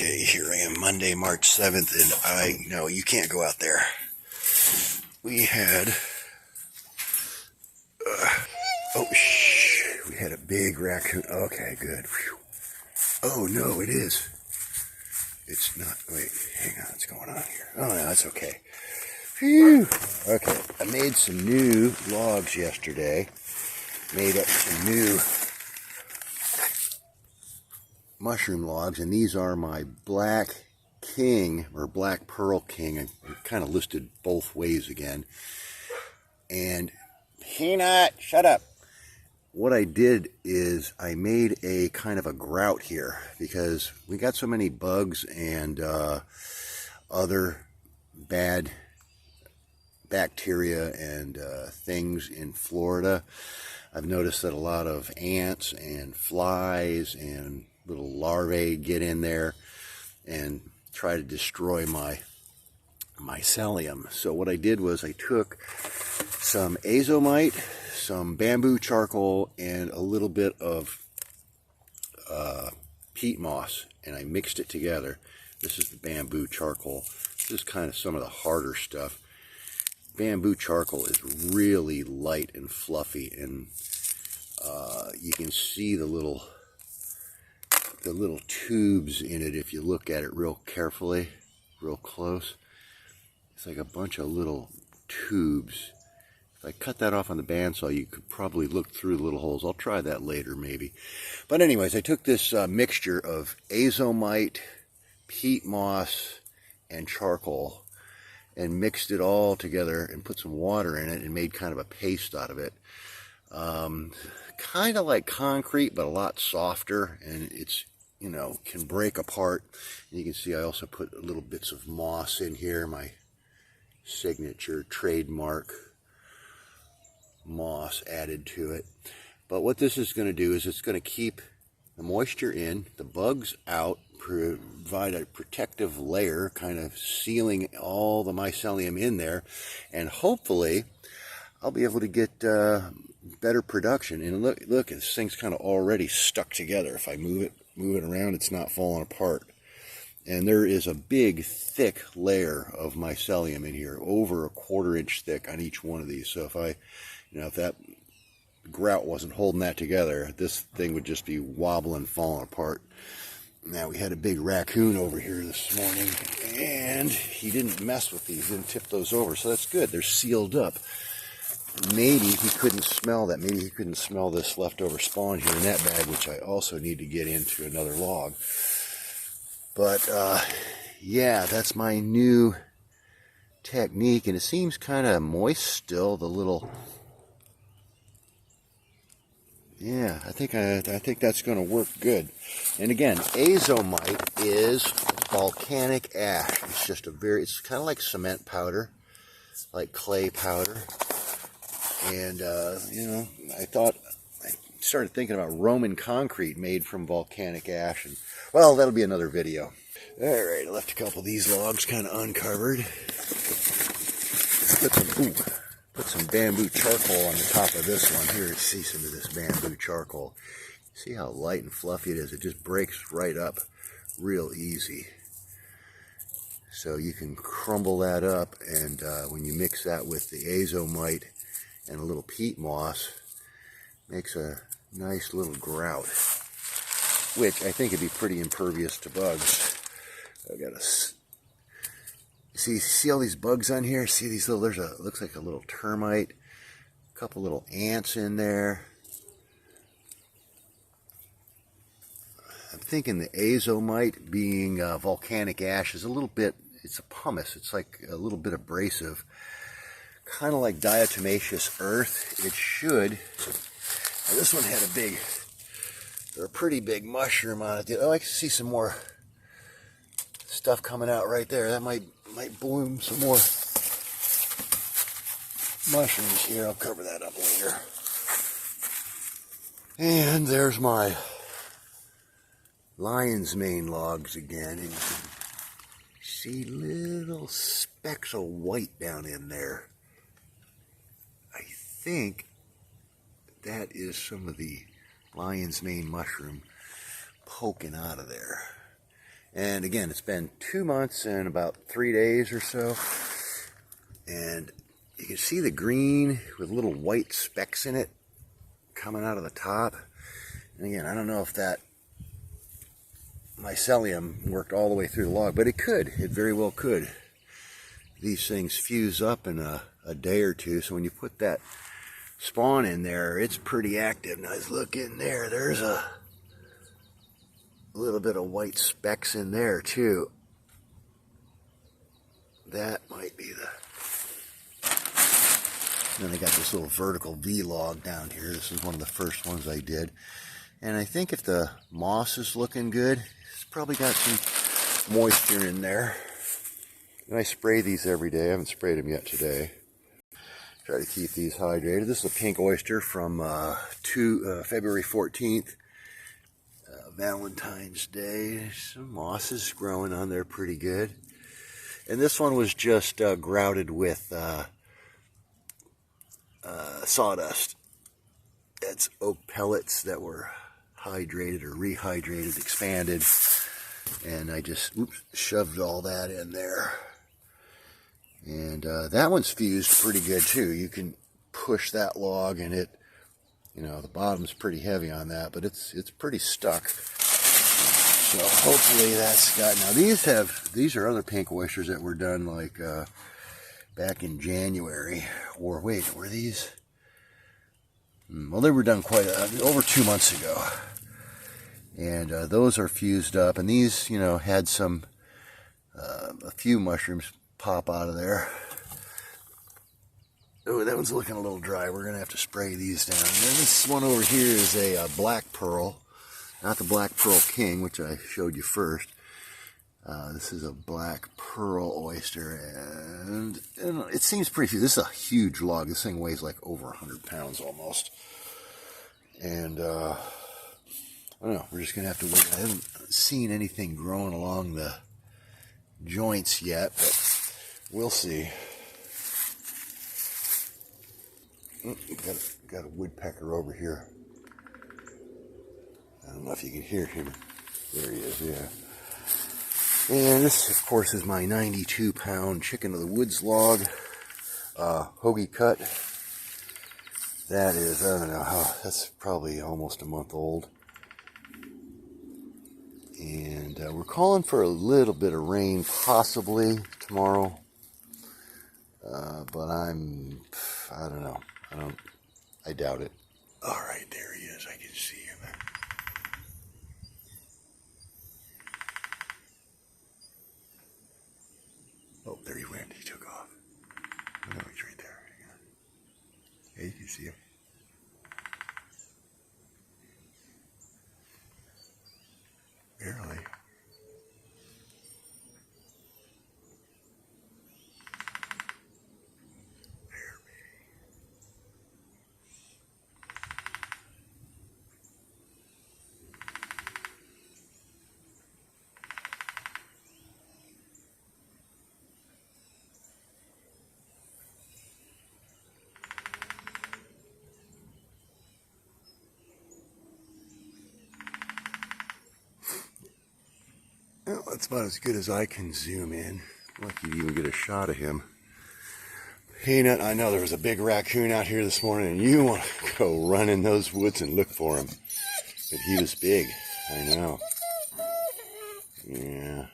Okay, here I am, Monday, March 7th, and no, you can't go out there. We had, we had a big raccoon. Okay, good. Whew. Oh, no, it is. It's not, wait, hang on, what's going on here? Oh, no, that's okay. Phew. Okay, I made some new logs yesterday. Made up some new mushroom logs, and these are my black king or black pearl king. I kind of listed both ways again. And Peanut, shut up. What I did is I made a kind of a grout here because we got so many bugs and other bad bacteria and things in Florida. I've noticed that a lot of ants and flies and little larvae get in there and try to destroy my mycelium. So what I did was I took some Azomite, some bamboo charcoal, and a little bit of peat moss, and I mixed it together. This is the bamboo charcoal. This is kind of some of the harder stuff. Bamboo charcoal is really light and fluffy, and you can see the little tubes in it if you look at it real carefully, real close. It's like a bunch of little tubes. If I cut that off on the bandsaw, you could probably look through the little holes. I'll try that later maybe. But anyways, I took this mixture of Azomite, peat moss, and charcoal and mixed it all together and put some water in it and made kind of a paste out of it. Kind of like concrete, but a lot softer, and it's, you know, can break apart. And you can see I also put little bits of moss in here, my signature trademark moss added to it. But what this is going to do is it's going to keep the moisture in, the bugs out, provide a protective layer, kind of sealing all the mycelium in there, and hopefully I'll be able to get better production. And look, this thing's kind of already stuck together. If I move it around, it's not falling apart. And there is a big, thick layer of mycelium in here, over a 1/4 inch thick on each one of these. So if that grout wasn't holding that together, this thing would just be wobbling, falling apart. Now, we had a big raccoon over here this morning, and he didn't mess with these, didn't tip those over, so that's good. They're sealed up. Maybe he couldn't smell that. Maybe he couldn't smell this leftover spawn here in that bag, which I also need to get into another log. But, yeah, that's my new technique, and it seems kind of moist still, the little... Yeah, I think that's going to work good. And again, Azomite is volcanic ash. It's just it's kind of like cement powder, like clay powder. And, I started thinking about Roman concrete made from volcanic ash. And, well, that'll be another video. All right, I left a couple of these logs kind of uncovered. Put some bamboo charcoal on the top of this one. Here, see some of this bamboo charcoal. See how light and fluffy it is? It just breaks right up real easy. So you can crumble that up, and when you mix that with the Azomite and a little peat moss, makes a nice little grout, which I think would be pretty impervious to bugs. I've got a... See all these bugs on here? See these little, looks like a little termite, a couple little ants in there. I'm thinking the Azomite, being volcanic ash, is a little bit, it's a pumice, it's like a little bit abrasive, kind of like diatomaceous earth. It should, now this one had a pretty big mushroom on it. Oh, I can see some more stuff coming out right there. That might bloom some more mushrooms here. I'll cover that up later. And there's my lion's mane logs again, and you can see little specks of white down in there. I think that is some of the lion's mane mushroom poking out of there. And again, it's been 2 months and about 3 days or so. And you can see the green with little white specks in it coming out of the top. And again, I don't know if that mycelium worked all the way through the log, but it could. It very well could. These things fuse up in a day or two, so when you put that spawn in there, it's pretty active. Now let's look in there. There's a little bit of white specks in there too. That might be the... Then I got this little vertical V log down here. This is one of the first ones I did. And I think if the moss is looking good, it's probably got some moisture in there. And I spray these every day. I haven't sprayed them yet today. Try to keep these hydrated. This is a pink oyster from February 14th, Valentine's Day. Some moss is growing on there pretty good. And this one was just grouted with sawdust. That's oak pellets that were hydrated or rehydrated, expanded, and I just shoved all that in there. And that one's fused pretty good too. You can push that log and it, you know, the bottom's pretty heavy on that, but it's pretty stuck. So hopefully that's got... Now these are other pink oysters that were done like back in January. Or wait, were these? Well, they were done quite over 2 months ago. And those are fused up. And these, you know, had some, a few mushrooms pop out of there. Oh, that one's looking a little dry. We're going to have to spray these down. And then this one over here is a black pearl. Not the black pearl king, which I showed you first. This is a black pearl oyster, and it seems pretty huge. This is a huge log. This thing weighs like over 100 pounds almost. And I don't know. We're just gonna have to wait. I haven't seen anything growing along the joints yet, but we'll see. Got a woodpecker over here. I don't know if you can hear him. There he is. Yeah. And this, of course, is my 92-pound chicken of the woods log, hoagie cut. That is, I don't know how, that's probably almost a month old. And we're calling for a little bit of rain, possibly tomorrow. But I don't know. I doubt it. All right, there he is. I can see him. Oh, there he went. He took off. Oh, no, he's right there. Yeah, you can see him. Barely. Well, that's about as good as I can zoom in. Lucky to even get a shot of him. Peanut, I know there was a big raccoon out here this morning, and you want to go run in those woods and look for him. But he was big. I know. Yeah.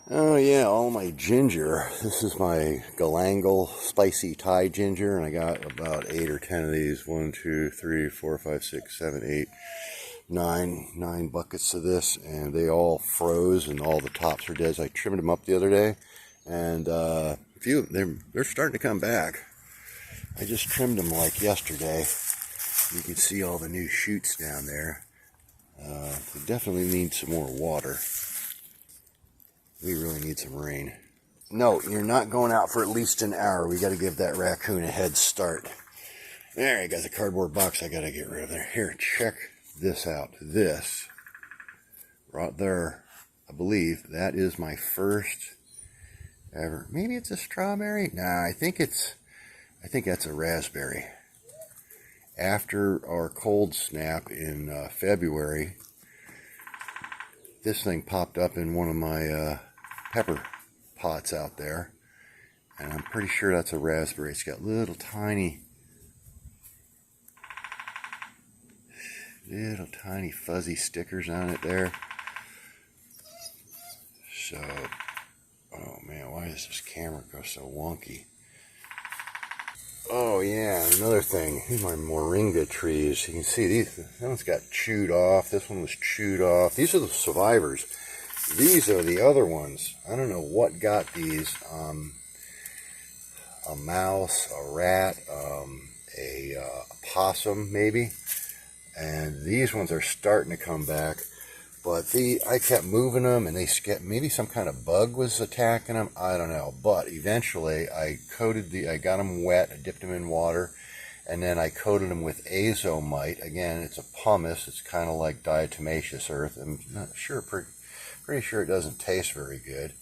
Oh yeah, all my ginger. This is my galangal spicy Thai ginger, and I got about 8 or 10 of these. 1, 2, 3, 4, 5, 6, 7, 8. 9 buckets of this, and they all froze and all the tops are dead. So I trimmed them up the other day, and a few they're starting to come back. I just trimmed them like yesterday. You can see all the new shoots down there. They definitely need some more water. We really need some rain. No, you're not going out for at least an hour. We got to give that raccoon a head start. There, I got the cardboard box I got to get rid of there. Here, check this out. This right there, I believe that is my first ever. Maybe it's a strawberry. Nah, I think that's a raspberry. After our cold snap in February, this thing popped up in one of my pepper pots out there, and I'm pretty sure that's a raspberry. It's got little tiny fuzzy stickers on it there. So, oh man, why does this camera go so wonky? Oh yeah, another thing. Here's my Moringa trees. You can see these. That one's got chewed off. This one was chewed off. These are the survivors. These are the other ones. I don't know what got these. A mouse, a rat, a possum maybe. And these ones are starting to come back. But I kept moving them, and maybe some kind of bug was attacking them. I don't know. But eventually, I got them wet. I dipped them in water, and then I coated them with Azomite. Again, it's a pumice. It's kind of like diatomaceous earth. I'm not sure, pretty sure it doesn't taste very good.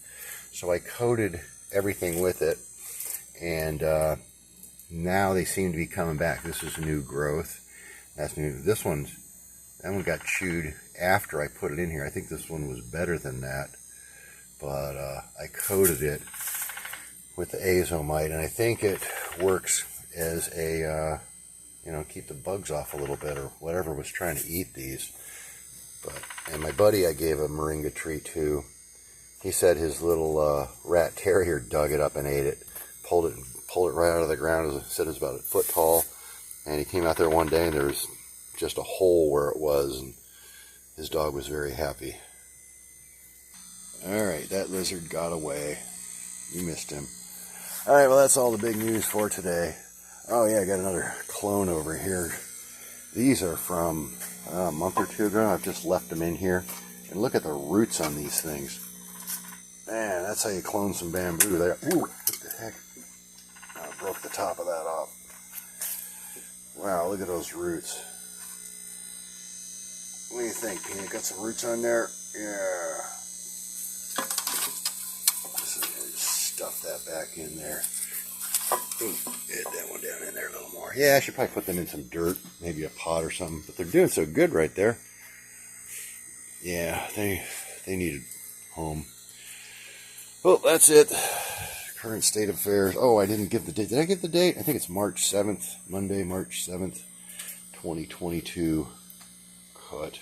So I coated everything with it, and now they seem to be coming back. This is new growth. That's new. That one got chewed after I put it in here. I think this one was better than that, but I coated it with the Azomite, and I think it works as a keep the bugs off a little bit, or whatever was trying to eat these. And my buddy I gave a Moringa tree to. He said his little rat terrier dug it up and ate it, pulled it right out of the ground. As I said, it was about a foot tall, and he came out there one day and there was just a hole where it was, and his dog was very happy. Alright, that lizard got away. You missed him. Alright, well, that's all the big news for today. Oh yeah, I got another clone over here. These are from a month or two ago. I've just left them in here. And look at the roots on these things. Man, that's how you clone some bamboo there. Ooh, what the heck? I broke the top of that off. Wow, look at those roots. What do you think, Peanut? Got some roots on there? Yeah. Just stuff that back in there. Ooh, get that one down in there a little more. Yeah, I should probably put them in some dirt, maybe a pot or something. But they're doing so good right there. Yeah, they needed home. Well, that's it. Current state of affairs. Oh, I didn't give the date. Did I give the date? I think it's March 7th. Monday, March 7th, 2022. Cut.